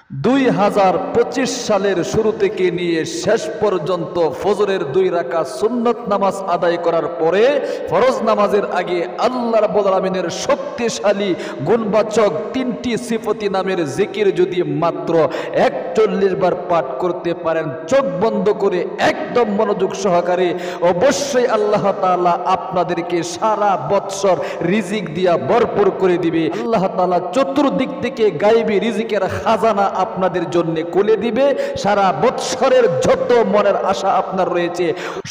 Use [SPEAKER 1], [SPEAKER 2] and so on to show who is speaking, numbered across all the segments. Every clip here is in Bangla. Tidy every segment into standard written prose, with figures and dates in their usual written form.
[SPEAKER 1] 2025 সালের শুরু থেকে নিয়ে শেষ পর্যন্ত ফজরের 2 রাকাত সুন্নত নামাজ আদায় করার পরে ফরজ নামাজের আগে আল্লাহ রাব্বুল আলামিনের শক্তিশালী গুণবাচক 3টি সিফতি নামের জিকির যদি মাত্র 41 বার পাঠ করতে পারেন চোখ বন্ধ করে একদম মনোযোগ সহকারে, অবশ্যই আল্লাহ তাআলা আপনাদেরকে সারা বৎসর রিজিক দিয়া ভরপুর করে দিবে। আল্লাহ তাআলা চতুর্দিক থেকে গায়বী রিজিকের খাজানা আপনাদের জন্য খুলে দিবে। সারা বৎসরের যত মনের আশা আপনার রয়েছে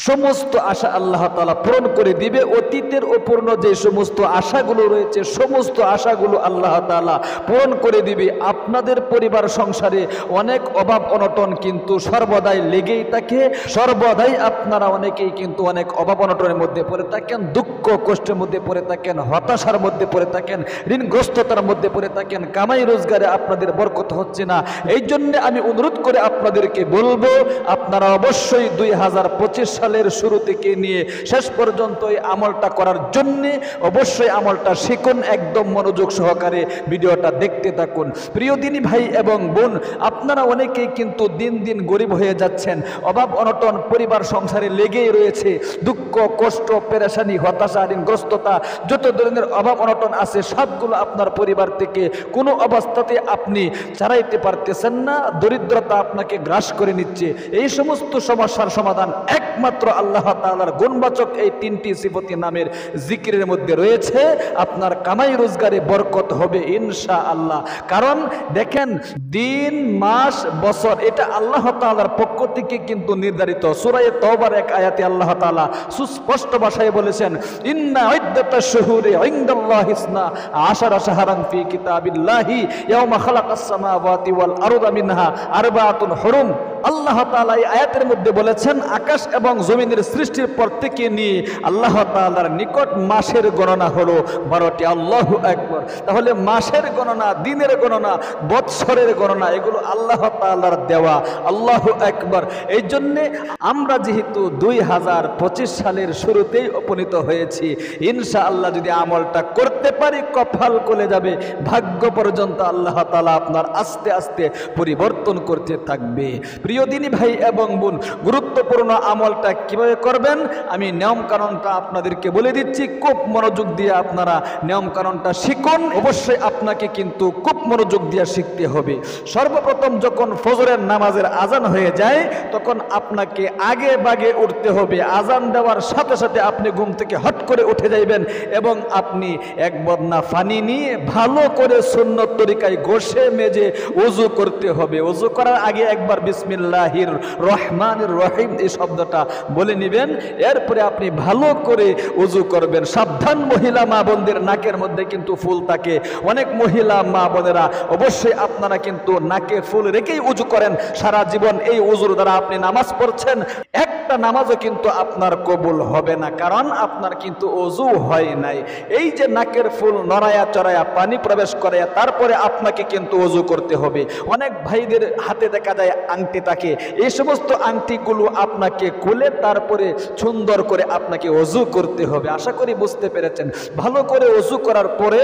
[SPEAKER 1] সমস্ত আশা আল্লাহ তাআলা পূরণ করে দিবে। অতীতের অপূর্ণ যে সমস্ত আশাগুলো রয়েছে সমস্ত আশাগুলো আল্লাহ তাআলা পূরণ করে দিবে। আপনাদের পরিবার সংসারে অনেক অভাব অনটন কিন্তু সর্বদাই লেগেই থাকে, সর্বদাই আপনারা অনেকেই কিন্তু অনেক অভাব অনটনের মধ্যে পড়ে থাকেন, দুঃখ কষ্টের মধ্যে পড়ে থাকেন, হতাশার মধ্যে পড়ে থাকেন, ঋণগ্রস্ততার মধ্যে পড়ে থাকেন, কামাই রোজগারে আপনাদের বরকত হচ্ছে না। এই জন্য আমি অনুরোধ করে আপনাদেরকে বলবো, আপনারা অবশ্যই 2025 সালের শুরু থেকে নিয়ে শেষ পর্যন্ত এই আমলটা করার জন্য অবশ্যই আমলটা শিখুন। একদম মনোযোগ সহকারে ভিডিওটা দেখতে থাকুন। প্রিয় দিনী ভাই এবং বোন, আপনারা অনেকেই কিন্তু দিন দিন গরিব হয়ে যাচ্ছেন, অভাব অনটন পরিবার সংসারে লেগেই রয়েছে, দুঃখ কষ্ট পেরেশানি হতাশা ঋণগ্রস্ততা যত ধরনের অভাব অনটন আছে সবগুলো আপনার পরিবার থেকে কোনো অবস্থাতে আপনি ছাড়াইতে পারতেছেন না, দরিদ্রতা আপনাকে গ্রাস করে নিচ্ছে। এই সমস্ত সমস্যার সমাধান একমাত্র আল্লাহ তাআলার গুণবাচক এই 3টি সিফতি নামের জিকিরের মধ্যে রয়েছে। আপনার কামাই রোজগারে বরকত হবে ইনশাআল্লাহ। কারণ দেখেন, দিন মাস বছর এটা আল্লাহ তাআলার পক্ষ থেকে কিন্তু নির্ধারিত। সূরা তাওবার এক আয়াতে আল্লাহ তাআলা সুস্পষ্ট ভাষায় বলেছেন, ইন্না ইদ্দাতাশ শুহুরি ইনদাল্লাহি ইসনা আশারা শাহরান ফি কিতাবিল্লাহি ইয়াওমা খালাকাস সামাওয়াতি ওয়াল আরদা মিনহা আরবাআতুন হুরুম। আল্লাহ তাআলা এই আয়াতের মধ্যে বলেছেন, আকাশ এবং জমিনের সৃষ্টির পর থেকে নিয়ে আল্লাহ তাআলার নিকট মাসের গণনা হলো 12টি। আল্লাহু আকবার। তাহলে মাসের গণনা, দিনের গণনা, বৎসরের গণনা এগুলো আল্লাহ তাআলার দেওয়া। আল্লাহু আকবার। এই জন্যে আমরা যেহেতু 2025 সালের শুরুতেই উপনীত হয়েছি, ইনশাআল্লাহ যদি আমলটা করতে পারি কপাল খুলে যাবে, ভাগ্য পর্যন্ত আল্লাহ তাআলা আপনার আস্তে আস্তে পরিবর্তন করতে থাকবে। প্রিয় দিনী ভাই এবং বোন, গুরুত্বপূর্ণ আমলটা কিভাবে করবেন আমি নিয়ম কানুনটা আপনাদেরকে বলে দিচ্ছি। খুব মনোযোগ দিয়ে আপনারা নিয়ম কানুনটা শিখুন। অবশ্যই আপনাকে কিন্তু খুব মনোযোগ দিয়ে শিখতে হবে। সর্বপ্রথম যখন ফজরের নামাজের আজান হয়ে যায় তখন আপনাকে আগে বাগে উঠতে হবে। আজান দেওয়ার সাথে সাথে আপনি ঘুম থেকে হট করে উঠে যাইবেন এবং আপনি এক বদনা পানি নিয়ে ভালো করে সুন্নত তরিকায় ঘষে মেজে ওযু করতে হবে। ওযু করার আগে একবার বিসমিল্লাহির রহমানির রহিম এই শব্দটা বলে নেবেন। এরপরে আপনি ভালো করে ওযু করবেন। সাবধান মহিলা মা বোনদের নাকের মধ্যে কিন্তু ফুল থাকে। অনেক মহিলা মা বোনেরা অবশ্যই আপনারা কিন্তু নাকে ফুল রেখেই ওযু করেন। সারা জীবন এই ওযুর দ্বারা আপনি নামাজ পড়ছেন, একটা নামাজও কিন্তু আপনার কবুল হবে না, কারণ আপনার কিন্তু ওযু হয় নাই। এই যে নাকের ফুল নড়ায়া চড়ায়া পানি প্রবেশ করায়া তারপরে আপনাকে কিন্তু ওযু করতে হবে। অনেক ভাইদের হাতে দেখা যায় আংটি থাকে, এই সমস্ত আংটিগুলো আপনাকে খুলে তারপরে সুন্দর করে আপনাকে ওযু করতে হবে। আশা করি বুঝতে পেরেছেন। ভালো করে ওযু করার পরে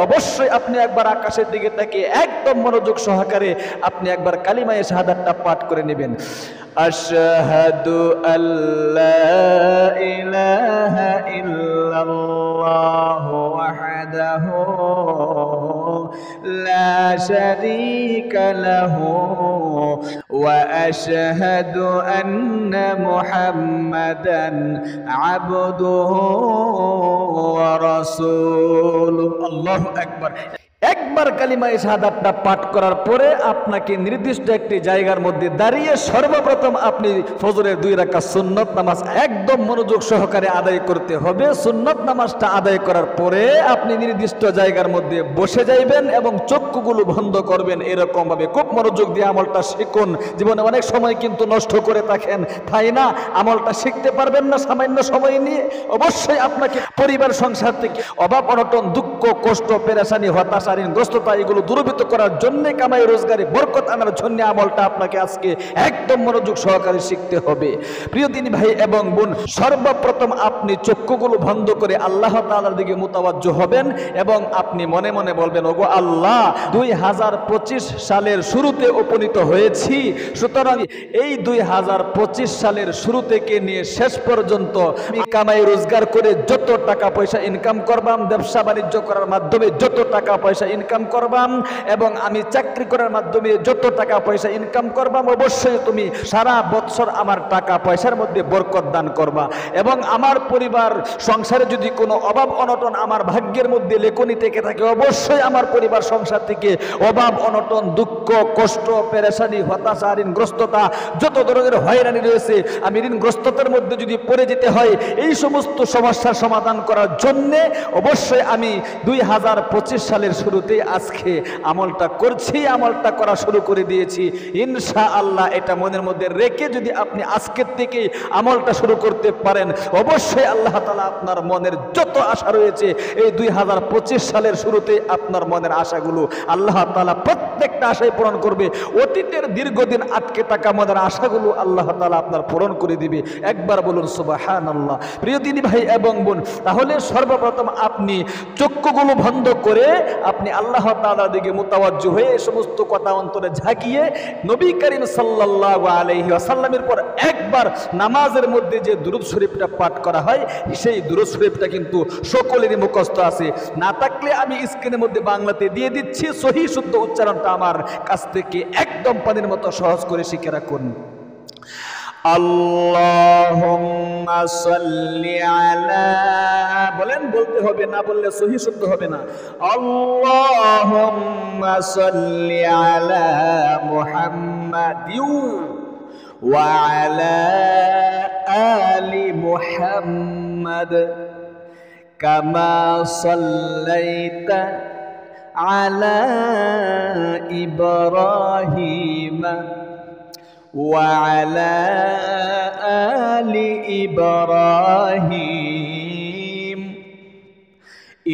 [SPEAKER 1] অবশ্যই আপনি একবার আকাশের দিকে তাকিয়ে একদম মনোযোগ সহকারে আপনি একবার কালিমায়ে শাহাদাতটা পাঠ করে নেবেন। আশহাদু আল্লা ইলাহা ইল্লাল্লাহু ওয়াহদাহু লা শারীকা লাহু ওয়া আশহাদু আন্না মুহাম্মাদান আবদুহু ওয়া রাসূলুহু। আল্লাহু আকবার। একবার কালিমায়ে শাহাদাতটা পাঠ করার পরে আপনাকে নির্দিষ্ট একটি জায়গার মধ্যে দাঁড়িয়ে সর্বপ্রথম আপনি ফজরের 2 রাকাত সুন্নত নামাজ একদম মনোযোগ সহকারে আদায় করতে হবে। সুন্নত নামাজটা আদায় করার পরে আপনি নির্দিষ্ট জায়গার মধ্যে বসে যাইবেন এবং চক্ষুগুলো বন্ধ করবেন। এরকম ভাবে খুব মনোযোগ দিয়ে আমলটা শিখুন। জীবনে অনেক সময় কিন্তু নষ্ট করে থাকেন, তাই না আমলটা শিখতে পারবেন না সামান্য সময় নিয়ে। অবশ্যই আপনাকে পরিবার সংসার থেকে অভাব অনটন দুঃখ কষ্ট পেরেশানি হতাশা ঋণগ্রস্ততা এগুলো দূরীভূত করার জন্য কামাই রোজগারে বরকত আনার জন্য আমলটা আপনাকে আজকে একদম মনোযোগ সহকারে শিখতে হবে। প্রিয় দিনী ভাই এবং বোন, সর্বপ্রথম আপনি চক্ষুগুলো বন্ধ করে আল্লাহ তাআলার দিকে মুতাওয়াজ্জহ হবেন এবং আপনি মনে মনে বলবেন, ওগো আল্লাহ, 2025 সালের শুরুতে উপনীত হয়েছি, সুতরাং এই 2025 সালের শুরু থেকে নিয়ে শেষ পর্যন্ত আমি কামাই রোজগার করে যত টাকা পয়সা ইনকাম করবাম, ব্যবসা বাণিজ্য করার মাধ্যমে যত টাকা পয়সা ইনকাম করবাম এবং আমি চাকরি করার মাধ্যমে যত টাকা পয়সা ইনকাম করবাম, অবশ্যই তুমি সারা বছর আমার টাকা পয়সার মধ্যে বরকত দান করবা এবং আমার পরিবার সংসারে যদি কোনো অভাব অনটন আমার ভাগ্যের মধ্যে লেখনি থেকে থাকে, অবশ্যই আমার পরিবার সংসার থেকে অভাব অনটন, দুঃখ, কষ্ট, পেরেশানি, হতাশা, ঋণগ্রস্ততা, যত ধরনের হয়রানি রয়েছে, আমি ঋণগ্রস্ততার মধ্যে যদি পড়ে যেতে হয়, এই সমস্ত সমস্যার সমাধান করার জন্যে অবশ্যই আমি 2025 সালের শুরুতেই আজকে আমলটা করছি, আমলটা করা শুরু করে দিয়েছি ইনশাআল্লাহ। এটা মনের মধ্যে রেখে যদি আপনি আজকের থেকেই আমলটা শুরু করতে পারেন, অবশ্যই আল্লাহ তাআলা আপনার মনের যত আশা রয়েছে এই 2025 সালের শুরুতে আপনার মনের আশাগুলো আল্লাহ তাআলা প্রত্যেকটা আশাই পূরণ করবে। অতীতের দীর্ঘদিন আটকে থাকা মনের আশাগুলো আল্লাহ তাআলা আপনার পূরণ করে দিবে। একবার বলুন সুবহানাল্লাহ। প্রিয় দিনী ভাই এবং বোন, তাহলে সর্বপ্রথম আপনি চক্ষুগুলো বন্ধ করে আপনি আল্লাহ তাআলার দিকে মুতাওয়াজ্জহ হয়ে এই সমস্ত কথা অন্তরে ঝাঁকিয়ে নবী করিম সাল্লাল্লাহু আলাইহি ওয়াসাল্লামের পর একবার নামাজের মধ্যে যে দুরূদ শরীফটা পাঠ করা হয়, সেই দুরূদ শরীফটা কিন্তু সকলেরই মুখস্থ আছে, না থাকলে আমি স্ক্রিনের মধ্যে বাংলাতে দিয়ে দিচ্ছি, সহিহ শুদ্ধ উচ্চারণটা আমার কাছ থেকে একদম পানির মতো সহজ করে শিখে রাখুন। আল্লাহুম্মা সাল্লি আলা, বলেন, বলতে হবে, না বললে সহিহ শুদ্ধ হবে না। আল্লাহুম্মা সাল্লি আলা মুহাম্মাদিন ওয়া আলা আলি মুহাম্মাদ কামা সাল্লাইতা আলা ইব্রাহিম وعلى آل إبراهيم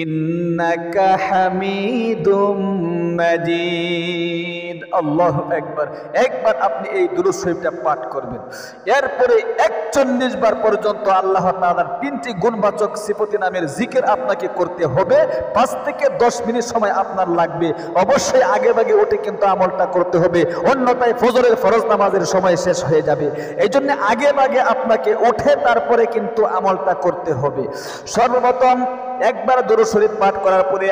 [SPEAKER 1] إنك حميد مجيد। আল্লাহু আকবার। একবার আপনি এই দুরূদ শরীফটা পাঠ করবেন, এরপরে 41 বার পর্যন্ত আল্লাহ তাআলার 3টি গুণবাচক সিফতি নামের জিকির আপনাকে করতে হবে। 5 থেকে 10 মিনিট সময় আপনার লাগবে। অবশ্যই আগে ভাগে উঠে কিন্তু আমলটা করতে হবে, অন্যথায় ফজরের ফরজ নামাজের সময় শেষ হয়ে যাবে। এই জন্য আগে ভাগে আপনাকে উঠে তারপরে কিন্তু আমলটা করতে হবে। সর্বপ্রথম একবার দুরূদ শরীফ পাঠ করার পরে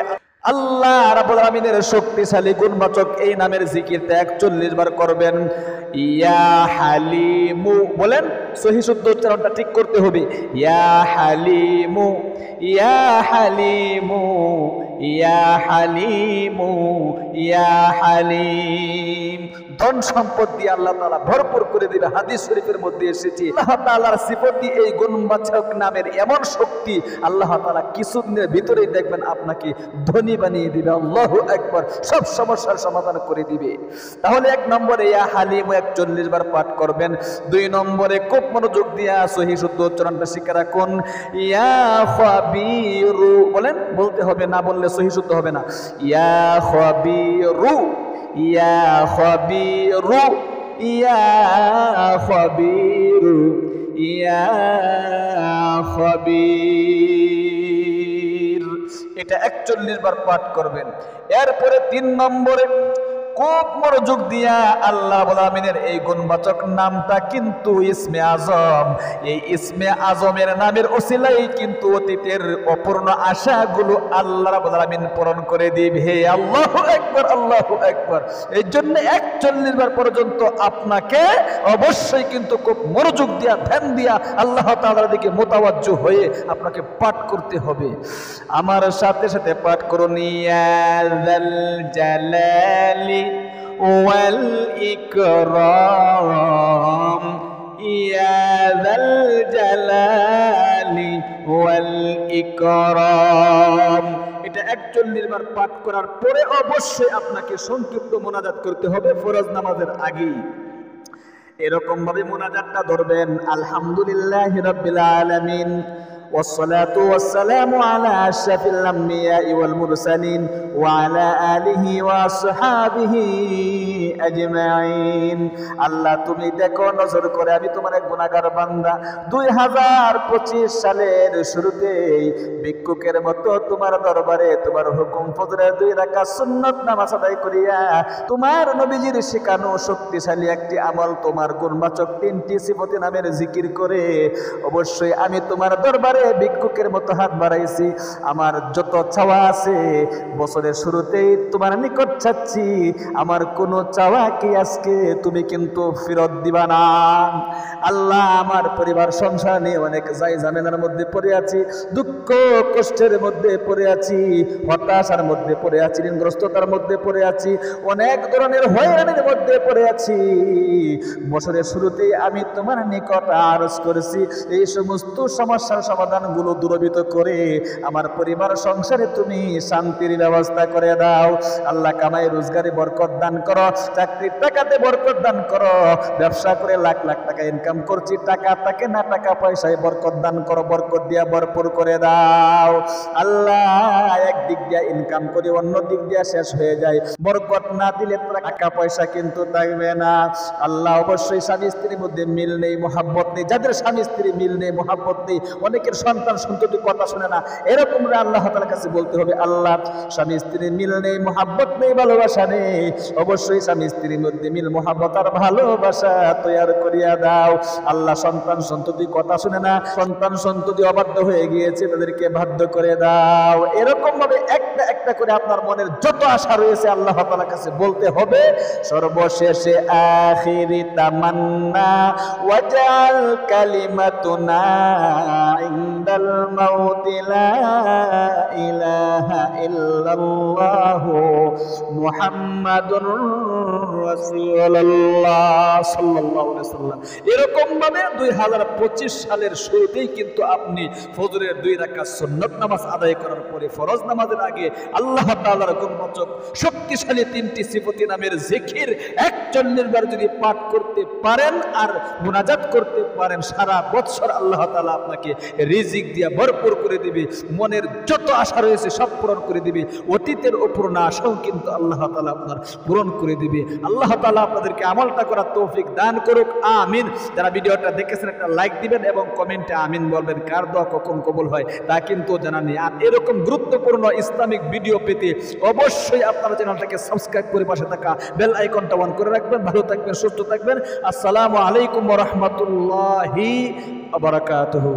[SPEAKER 1] আল্লাহ রাব্বুল আলামিনের শক্তিশালী গুণবাচক এই নামের জিকিরটা 41 বার করবেন। ইয়া হালিমু, বলেন, সহিহ শুদ্ধ উচ্চারণটা ঠিক করতে হবে। ইয়া হালিমু, ইয়া হালিমু, ইয়া হালিমু, ইয়া হালিম। ধন সম্পদ দিয়ে আল্লাহ তাআলা ভরপুর করে দিবে। হাদিস শরীফের মধ্যে এসেছে আল্লাহ তাআলার সিফতি এই গুণবাচক নামের এমন শক্তি, আল্লাহ তাআলা কিছুদিনের ভিতরেই দেখবেন আপনাকে ধনী বানিয়ে দিবে। আল্লাহু আকবার। সব সমস্যার সমাধান করে দিবে। তাহলে 1 নম্বরে ইয়া হালিম 41 বার পাঠ করবেন। 2 নম্বরে খুব মনোযোগ দিয়ে সহিহ শুদ্ধ উচ্চারণটা শিখে রাখুন। ইয়া খাবীরু, বলেন, বলতে হবে, না বললে সহিহ শুদ্ধ হবে না। ইয়া খাবীরু, ইয়া খাবীরু, ইয়া খাবীরু, ইয়া খাবীর। এটা 41 বার পাঠ করবেন। এরপরে 3 নম্বরে খুব মনোযোগ দিয়া আল্লাহ রাব্বুল আলামিনের এই গুণবাচক নামটা কিন্তু ইসমে আজম। এই ইসমে আজমের নামের ওসিলাই কিন্তু অতীতের অপূর্ণ আশাগুলো আল্লাহ রাব্বুল আলামিন পূরণ করে দিবে। হে আল্লাহু আকবার, আল্লাহু আকবার। এই জন্য 41 বার পর্যন্ত আপনাকে অবশ্যই কিন্তু খুব মনোযোগ দিয়া, ধ্যান দিয়া আল্লাহ তাআলার দিকে মুতাওয়াজ্জহ হয়ে আপনাকে পাঠ করতে হবে। আমার সাথে সাথে পাঠ করুন। ইয়া যাল জালালি ওয়াল ইকরাম, ইয়া যাল জালালি ওয়াল ইকরাম। এটা 41 বার পাঠ করার পরে অবশ্যই আপনাকে সংক্ষিপ্ত মোনাজাত করতে হবে ফরজ নামাজের আগেই। এরকম ভাবে মোনাজাতটা ধরবেন। আলহামদুলিল্লাহি রাব্বিল আলামিন,
[SPEAKER 2] والصلاة والسلام على أشرف الأنبياء والمرسلين وعلى آله وأصحابه أجمعين আল্লাহ তুমি দেখো নজর করে আমি তোমার এক গুনাহগার বান্দা 2025 সালের শুরুতেই ভিক্ষুকের মতো তোমার দরবারে তোমার হুকুম ফজরের 2 রাকাত সুন্নাত নামাজ আদায় করিয়া তোমার নবীজির শেখানো শক্তিশালী একটি আমল তোমার গুণবাচক 3টি সিফতি নামের জিকির করে অবশ্যই আমি তোমার দরবারে ভিক্ষুকের মতো হাত বাড়াইছি। আমার যত চাওয়া আছে বছরের শুরুতেই তোমার নিকট চাচ্ছি, আমার কোনো চাওয়া কি আজকে তুমি কিন্তু ফেরত দিবা না। আল্লাহ আমার পরিবার সংসার নিয়ে অনেক ঝামেলার মধ্যে পড়ে আছি, দুঃখ কষ্টের মধ্যে পড়ে আছি, হতাশার মধ্যে পড়ে আছি, ঋণগ্রস্ততার মধ্যে পড়ে আছি, অনেক ধরনের হয়রানির মধ্যে পড়ে আছি। বছরের শুরুতেই আমি তোমার নিকট আরজ করেছি এই সমস্ত সমস্যার সমাধানগুলো দূরীভূত করে আমার পরিবার সংসারে তুমি শান্তির ব্যবস্থা করে দাও। আল্লাহ কামাই রোজগারে বরকত দান করো, চাকরির টাকাতে বরকত দান করো, ব্যবসা করে লাখ লাখ টাকা ইনকাম করছি, টাকা থাকে না টাকা পয়সায় বরকত দান করো, বরকত দিয়া ভরপুর করে দাও। আল্লাহ একদিক দিয়া ইনকাম করি অন্য দিক দিয়া শেষ হয়ে যায়, বরকত না দিলে টাকা পয়সা কিন্তু থাকবে না। আল্লাহ অবশ্যই স্বামী স্ত্রীর মধ্যে মিল নেই, মোহাব্বত নেই, যাদের স্বামী স্ত্রী মিল নেই, মোহাব্বত নেই, অনেকের সন্তান সন্ততি কথা শুনে না, এরকম আল্লাহ তাআলার কাছে বলতে হবে আল্লাহ স্বামী স্ত্রীর মিল নেই, মোহাব্বত নেই, ভালোবাসা নেই, অবশ্যই স্বামী স্ত্রীর মধ্যে মিল মোহাব্বত আর ভালোবাসা তৈরি করিয়া দাও। আল্লাহ সন্তান সন্ততি কথা শুনে না, সন্তান সন্ততি অবাধ্য হয়ে গিয়েছে, তাদেরকে বাধ্য করে দাও। এরকম ভাবে একটা একটা করে আপনার মনের যত আশা রয়েছে আল্লাহ তাআলার কাছে বলতে হবে। সর্বশেষে আখিরি তামান্না ওয়াজাল কালিমাতুনা ইনদাল মাউতি লা ইলাহা ইল্লাল্লাহু মুহাম্মাদুর রাসূলুল্লাহ সাল্লাল্লাহু আলাইহি ওয়াসাল্লাম। এরকম ভাবে 2025 সালের শুরুতেই কিন্তু আপনি ফজরের 2 রাকাত সুন্নাত নামাজ আদায় করার পরে ফরজ নামাজের আগে আল্লাহ তাআলার গুণবাচক শক্তিশালী 3টি সিফতি নামের জিকির 41 বার যদি পাঠ করতে পারেন আর মুনাজাত করতে পারেন, সারা বছর আল্লাহ তাআলা আপনাকে রিজিক দিয়ে ভরপুর করে দিবে, মনের যত আশা রয়েছে সব পূরণ করে দিবে, অতীতের উপর না আশাও কিন্তু আল্লাহ তাআলা আপনার পূরণ করে দিবে। আল্লাহ তাআলা আপনাদেরকে আমলটা করার তৌফিক দান করুক, আমিন। যারা ভিডিওটা দেখেছেন একটা লাইক দিবেন এবং কমেন্টে আমিন বলবেন। কার দোয়া কখন কবুল হয় তা কিন্তু জানা নেই। আর এরকম গুরুত্বপূর্ণ ইসলামিক ভিডিও পেতে অবশ্যই আপনারা চ্যানেলটাকে সাবস্ক্রাইব করে পাশে থাকা বেল আইকনটা অন করে রাখবেন। ভালো থাকবেন, সুস্থ থাকবেন। আসসালামু আলাইকুম ওয়া রাহমাতুল্লাহি ওয়া বারাকাতুহু।